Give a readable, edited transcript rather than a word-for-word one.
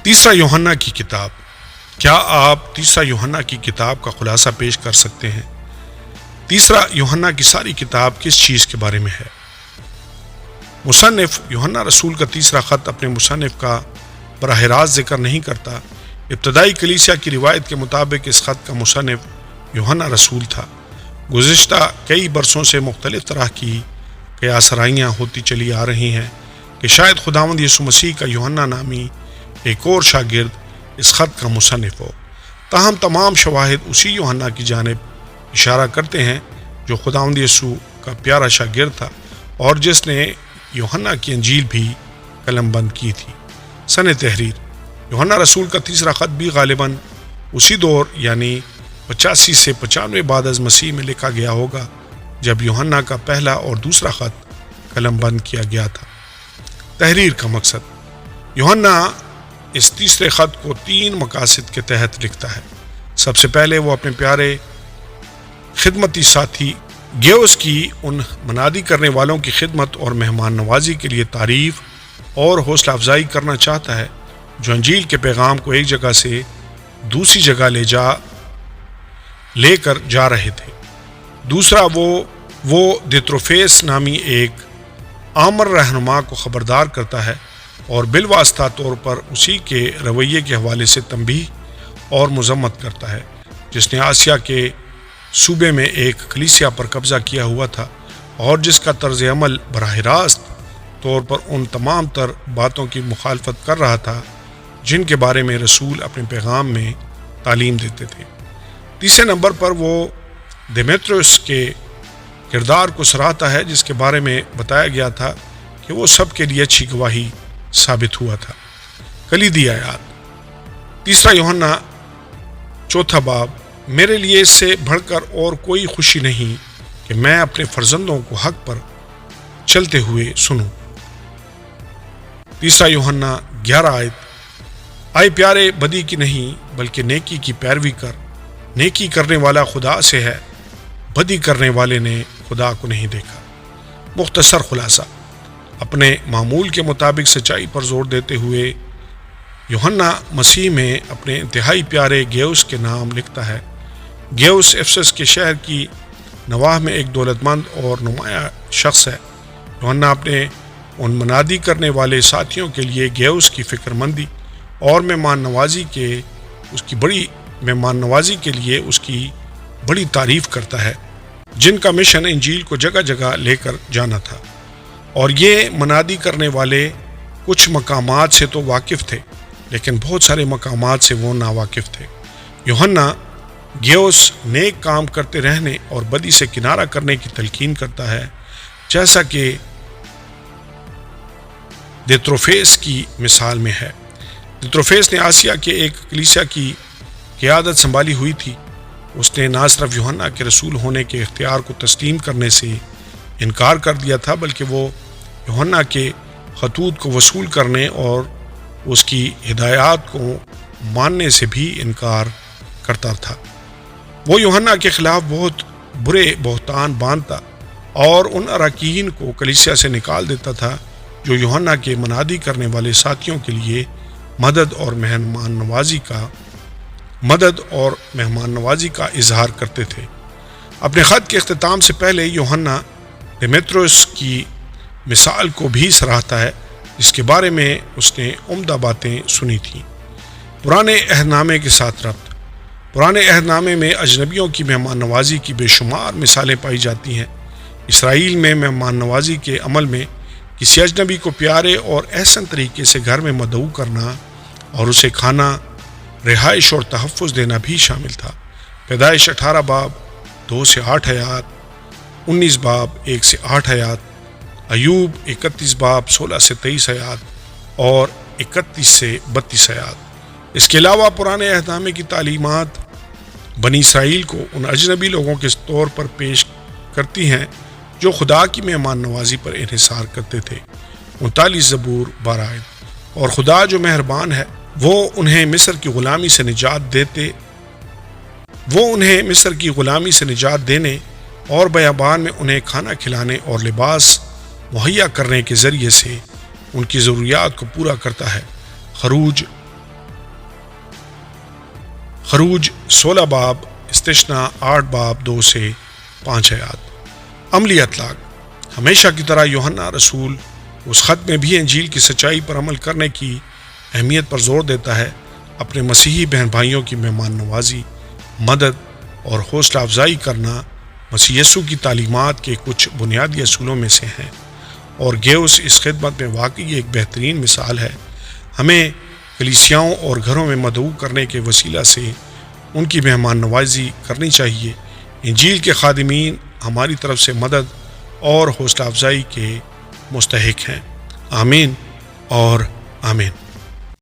تیسرا یوحنا کی کتاب۔ کیا آپ تیسرا یوحنا کی کتاب کا خلاصہ پیش کر سکتے ہیں؟ تیسرا یوحنا کی ساری کتاب کس چیز کے بارے میں ہے؟ مصنف یوحنا رسول کا تیسرا خط اپنے مصنف کا براہ راست ذکر نہیں کرتا۔ ابتدائی کلیسیا کی روایت کے مطابق اس خط کا مصنف یوحنا رسول تھا۔ گزشتہ کئی برسوں سے مختلف طرح کی قیاس آرائیاں ہوتی چلی آ رہی ہیں کہ شاید خداوند یسوع مسیح کا یوحنا نامی ایک اور شاگرد اس خط کا مصنف ہو۔ تاہم تمام شواہد اسی یوحنا کی جانب اشارہ کرتے ہیں جو خداوند یسوع کا پیارا شاگرد تھا اور جس نے یوحنا کی انجیل بھی قلم بند کی تھی۔ سن تحریر یوحنا رسول کا تیسرا خط بھی غالباً اسی دور یعنی 85 سے 95 بعد از مسیح میں لکھا گیا ہوگا جب یوحنا کا پہلا اور دوسرا خط قلم بند کیا گیا تھا۔ تحریر کا مقصد۔ یوحنا اس تیسرے خط کو 3 مقاصد کے تحت لکھتا ہے۔ سب سے پہلے وہ اپنے پیارے خدمتی ساتھی گیوس کی ان منادی کرنے والوں کی خدمت اور مہمان نوازی کے لیے تعریف اور حوصلہ افزائی کرنا چاہتا ہے جو انجیل کے پیغام کو ایک جگہ سے دوسری جگہ لے کر جا رہے تھے۔ دوسرا وہ دتروفیس نامی ایک آمر رہنما کو خبردار کرتا ہے اور بالواسطہ طور پر اسی کے رویے کے حوالے سے تنبیہ اور مذمت کرتا ہے جس نے آسیا کے صوبے میں ایک کلیسیا پر قبضہ کیا ہوا تھا اور جس کا طرز عمل براہ راست طور پر ان تمام تر باتوں کی مخالفت کر رہا تھا جن کے بارے میں رسول اپنے پیغام میں تعلیم دیتے تھے۔ تیسرے نمبر پر وہ دیمیتریوس کے کردار کو سراہتا ہے جس کے بارے میں بتایا گیا تھا کہ وہ سب کے لیے اچھی گواہی ثابت ہوا تھا۔ کلیدی آیات۔ تیسرا یوحنا 4 باب۔ میرے لیے اس سے بڑھ کر اور کوئی خوشی نہیں کہ میں اپنے فرزندوں کو حق پر چلتے ہوئے سنوں۔ تیسرا یوحنا 11 آیت۔ آئے پیارے بدی کی نہیں بلکہ نیکی کی پیروی کر، نیکی کرنے والا خدا سے ہے، بدی کرنے والے نے خدا کو نہیں دیکھا۔ مختصر خلاصہ۔ اپنے معمول کے مطابق سچائی پر زور دیتے ہوئے یوحنا مسیح میں اپنے انتہائی پیارے گیوس کے نام لکھتا ہے۔ گیوس افسس کے شہر کی نواح میں ایک دولت مند اور نمایاں شخص ہے۔ یوحنا اپنے ان منادی کرنے والے ساتھیوں کے لیے گیوس کی فکر مندی اور مہمان نوازی کے لیے اس کی بڑی تعریف کرتا ہے جن کا مشن انجیل کو جگہ جگہ لے کر جانا تھا، اور یہ منادی کرنے والے کچھ مقامات سے تو واقف تھے لیکن بہت سارے مقامات سے وہ ناواقف تھے۔ یوحنا گیوس نیک کام کرتے رہنے اور بدی سے کنارہ کرنے کی تلقین کرتا ہے جیسا کہ دتروفیس کی مثال میں ہے۔ دتروفیس نے آسیا کے ایک کلیسیا کی قیادت سنبھالی ہوئی تھی۔ اس نے نہ صرف یوحنا کے رسول ہونے کے اختیار کو تسلیم کرنے سے انکار کر دیا تھا بلکہ وہ یوحنا کے خطوط کو وصول کرنے اور اس کی ہدایات کو ماننے سے بھی انکار کرتا تھا۔ وہ یوحنا کے خلاف بہت برے بہتان باندھتا اور ان اراکین کو کلیسیا سے نکال دیتا تھا جو یوحنا کے منادی کرنے والے ساتھیوں کے لیے مدد اور مہمان نوازی کا اظہار کرتے تھے۔ اپنے خط کے اختتام سے پہلے یوحنا دیمیتریوس کی مثال کو بھی سراہتا ہے جس کے بارے میں اس نے عمدہ باتیں سنی تھیں۔ پرانے عہد نامے کے ساتھ ربط۔ پرانے عہد نامے میں اجنبیوں کی مہمان نوازی کی بے شمار مثالیں پائی جاتی ہیں۔ اسرائیل میں مہمان نوازی کے عمل میں کسی اجنبی کو پیارے اور احسن طریقے سے گھر میں مدعو کرنا اور اسے کھانا، رہائش اور تحفظ دینا بھی شامل تھا۔ پیدائش 18 باب 2 سے 8 آیات، 19 باب 1 سے 8 آیات، ایوب 31 باب 16 سے 23 آیات اور 31 سے 32 آیات۔ اس کے علاوہ پرانے عہد نامے کی تعلیمات بنی اسرائیل کو ان اجنبی لوگوں کے طور پر پیش کرتی ہیں جو خدا کی مہمان نوازی پر انحصار کرتے تھے۔ 39 زبور 12 آیت۔ اور خدا جو مہربان ہے وہ انہیں مصر کی غلامی سے نجات دینے اور بیابان میں انہیں کھانا کھلانے اور لباس مہیا کرنے کے ذریعے سے ان کی ضروریات کو پورا کرتا ہے۔ خروج خروج 16 باب استثنا 8 باب 2 سے 5 آیات۔ عملی اطلاق۔ ہمیشہ کی طرح یوحنا رسول اس خط میں بھی انجیل کی سچائی پر عمل کرنے کی اہمیت پر زور دیتا ہے۔ اپنے مسیحی بہن بھائیوں کی مہمان نوازی، مدد اور حوصلہ افزائی کرنا مسیح یسوع کی تعلیمات کے کچھ بنیادی اصولوں میں سے ہیں، اور گیوس اس خدمت میں واقعی ایک بہترین مثال ہے۔ ہمیں کلیسیاؤں اور گھروں میں مدعو کرنے کے وسیلہ سے ان کی مہمان نوازی کرنی چاہیے۔ انجیل کے خادمین ہماری طرف سے مدد اور حوصلہ افزائی کے مستحق ہیں۔ آمین اور آمین۔